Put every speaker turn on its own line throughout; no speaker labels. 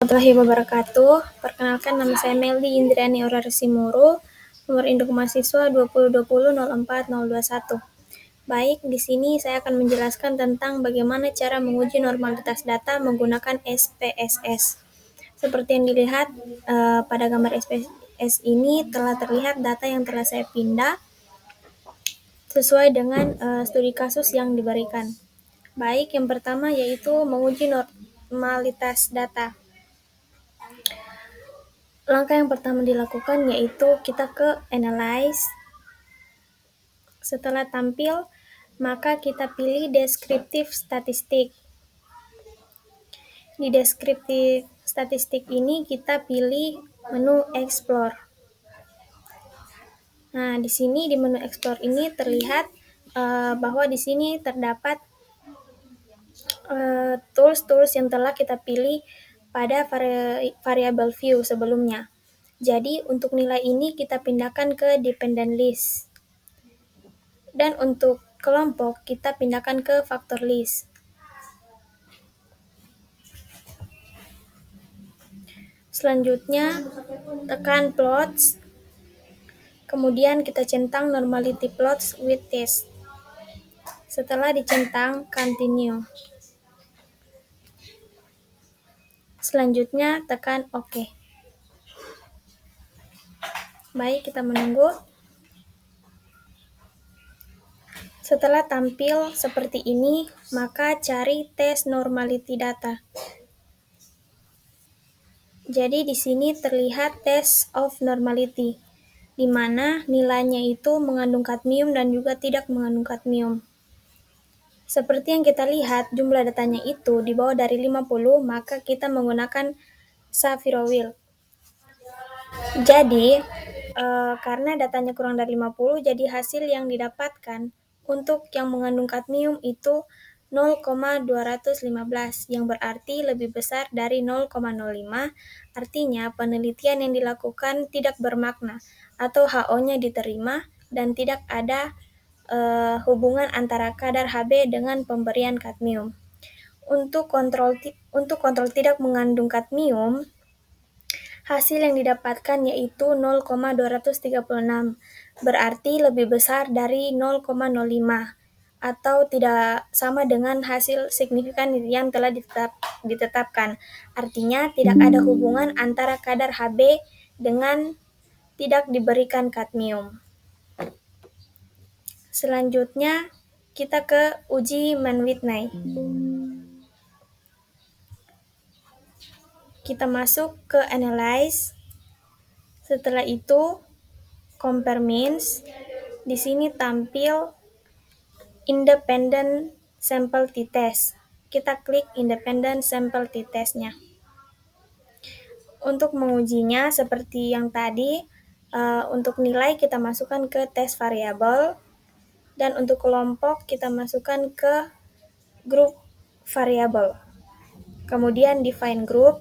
Warahmatullahi wabarakatuh. Perkenalkan, nama saya Meldi Indriani Aurora Simuru, nomor induk mahasiswa 2020 04 021. Baik, di sini saya akan menjelaskan tentang bagaimana cara menguji normalitas data menggunakan SPSS. Seperti yang dilihat pada gambar SPSS ini telah terlihat data yang telah saya pindah sesuai dengan studi kasus yang diberikan. Baik, yang pertama yaitu menguji normalitas data. Langkah yang pertama dilakukan yaitu kita ke Analyze. Setelah tampil, maka kita pilih Descriptive Statistic. Di Descriptive Statistic ini kita pilih menu Explore. Nah, di sini di menu Explore ini terlihat bahwa di sini terdapat tools-tools yang telah kita pilih pada variable view sebelumnya. Jadi untuk nilai ini kita pindahkan ke dependent list. Dan untuk kelompok kita pindahkan ke factor list. Selanjutnya tekan plots. Kemudian kita centang normality plots with test. Setelah dicentang, continue. Selanjutnya tekan OK. Baik, kita menunggu. Setelah tampil seperti ini, maka cari tes normality data. Jadi di sini terlihat test of normality, di mana nilainya itu mengandung kadmium dan juga tidak mengandung kadmium. Seperti yang kita lihat, jumlah datanya itu di bawah dari 50, maka kita menggunakan Saviro-Wilk. Jadi, karena datanya kurang dari 50, jadi hasil yang didapatkan untuk yang mengandung kadmium itu 0,215, yang berarti lebih besar dari 0,05, artinya penelitian yang dilakukan tidak bermakna, atau HO-nya diterima, dan tidak ada hubungan antara kadar Hb dengan pemberian kadmium. Untuk kontrol tidak mengandung kadmium, hasil yang didapatkan yaitu 0,236, berarti lebih besar dari 0,05, atau tidak sama dengan hasil signifikan yang telah ditetapkan. Artinya tidak ada hubungan antara kadar Hb dengan tidak diberikan kadmium. Selanjutnya kita ke uji Mann-Whitney. Kita masuk ke Analyze. Setelah itu Compare Means. Di sini tampil Independent Sample T-Test. Kita klik Independent Sample T-Test-nya. Untuk mengujinya seperti yang tadi, untuk nilai kita masukkan ke test variable, dan untuk kelompok kita masukkan ke group variable. Kemudian define group.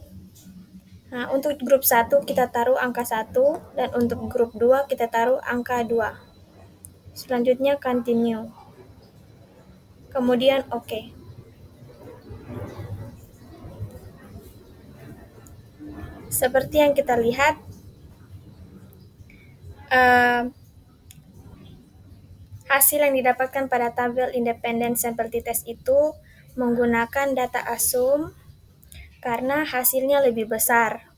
Nah, untuk grup 1 kita taruh angka 1, dan untuk grup 2 kita taruh angka 2. Selanjutnya continue. Kemudian OK. Seperti yang kita lihat, hasil yang didapatkan pada tabel Independent Sample T-Test itu menggunakan data asum karena hasilnya lebih besar.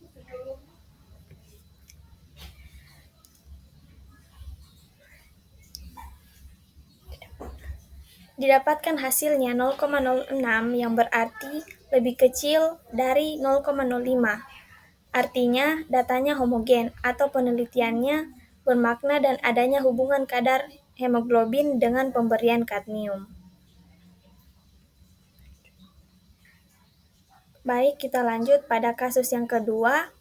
Didapatkan hasilnya 0,06 yang berarti lebih kecil dari 0,05. Artinya datanya homogen atau penelitiannya bermakna dan adanya hubungan kadar hemoglobin dengan pemberian kadmium. Baik, kita lanjut pada kasus yang kedua.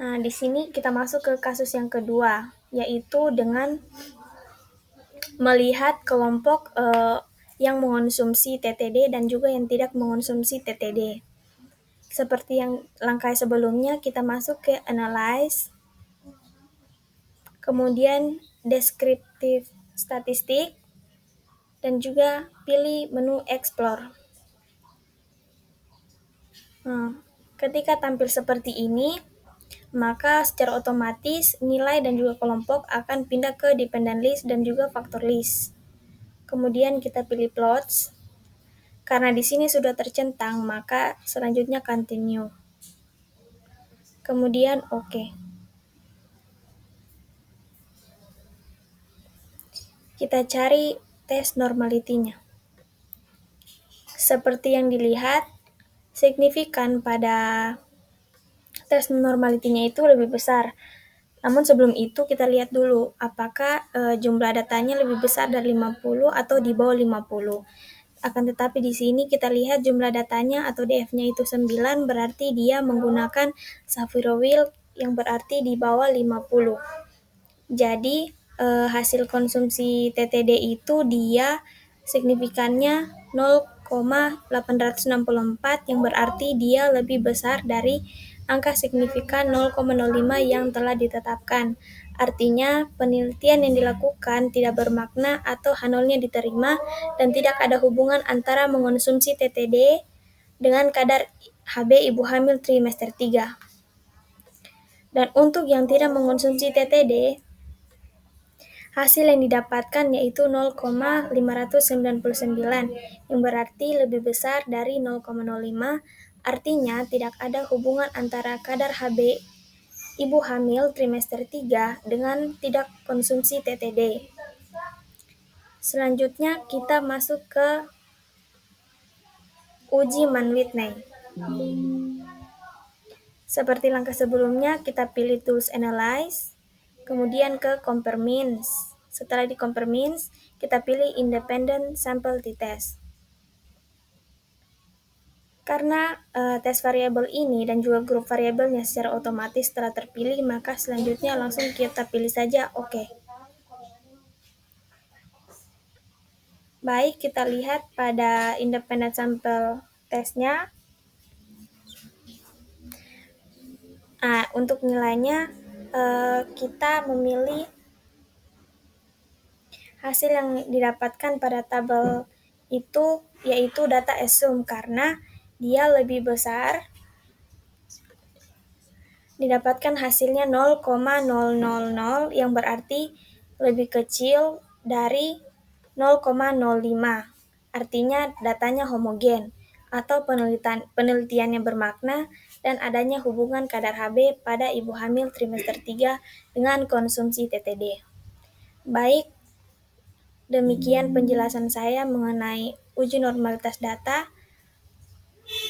Nah, di sini kita masuk ke kasus yang kedua, yaitu dengan melihat kelompok yang mengonsumsi TTD dan juga yang tidak mengonsumsi TTD. Seperti yang langkah sebelumnya, kita masuk ke Analyze, kemudian Descriptive Statistic, dan juga pilih menu Explore. Ketika tampil seperti ini, maka secara otomatis nilai dan juga kelompok akan pindah ke dependent list dan juga factor list. Kemudian kita pilih plots. Karena di sini sudah tercentang, maka selanjutnya continue. Kemudian OK. Kita cari tes normality-nya. Seperti yang dilihat, signifikan pada tes normality-nya itu lebih besar. Namun sebelum itu kita lihat dulu apakah jumlah datanya lebih besar dari 50 atau di bawah 50. Akan tetapi di sini kita lihat jumlah datanya atau DF-nya itu 9, berarti dia menggunakan Shapiro Wilk yang berarti di bawah 50. Jadi hasil konsumsi TTD itu dia signifikannya 0,864 yang berarti dia lebih besar dari angka signifikan 0,05 yang telah ditetapkan. Artinya, penelitian yang dilakukan tidak bermakna atau H0-nya diterima dan tidak ada hubungan antara mengonsumsi TTD dengan kadar HB ibu hamil trimester 3. Dan untuk yang tidak mengonsumsi TTD, hasil yang didapatkan yaitu 0,599 yang berarti lebih besar dari 0,05, artinya tidak ada hubungan antara kadar HB ibu hamil trimester 3 dengan tidak konsumsi TTD. Selanjutnya kita masuk ke uji Mann-Whitney. Seperti langkah sebelumnya, kita pilih Tools Analyze, kemudian ke Compare Means. Setelah di Compare Means, kita pilih Independent Sample T-Test. Karena tes variabel ini dan juga grup variabelnya secara otomatis telah terpilih, maka selanjutnya langsung kita pilih saja OK. Baik, kita lihat pada independent sample testnya. Untuk nilainya kita memilih hasil yang didapatkan pada tabel itu yaitu data assume karena dia lebih besar, didapatkan hasilnya 0,000 yang berarti lebih kecil dari 0,05. Artinya datanya homogen atau penelitiannya bermakna dan adanya hubungan kadar HB pada ibu hamil trimester 3 dengan konsumsi TTD. Baik, demikian penjelasan saya mengenai uji normalitas data.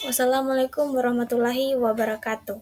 Wassalamualaikum warahmatullahi wabarakatuh.